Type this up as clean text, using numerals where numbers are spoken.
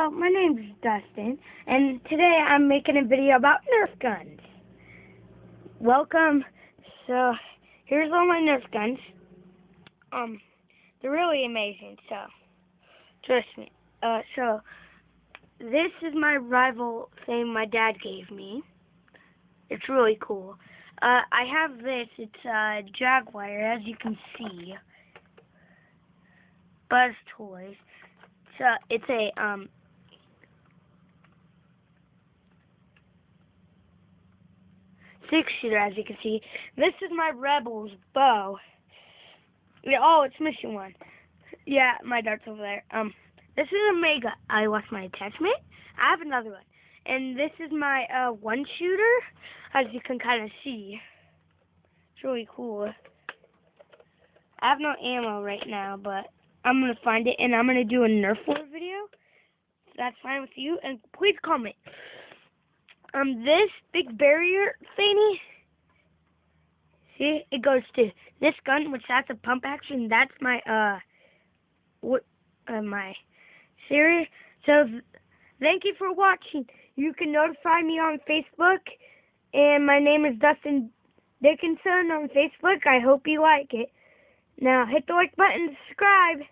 Hello, my name's Dustin, and today I'm making a video about Nerf guns. Welcome. So, here's all my Nerf guns. They're really amazing, so, trust me. So, this is my rival thing my dad gave me. It's really cool. I have this, it's a Jaguar, as you can see. Buzz Toys. So, it's a, six-shooter, as you can see. This is my Rebels bow. Yeah, oh, it's missing one. Yeah, my dart's over there. This is a Mega. I lost my attachment. I have another one. And this is my, one-shooter, as you can kind of see. It's really cool. I have no ammo right now, but I'm going to find it, and I'm going to do a Nerf war video. If that's fine with you, and please comment. This big barrier thingy, see, it goes to this gun, which that's a pump action. That's my, my series. So, thank you for watching. You can notify me on Facebook, and my name is Dustin Dickinson on Facebook. I hope you like it. Now, hit the like button, subscribe.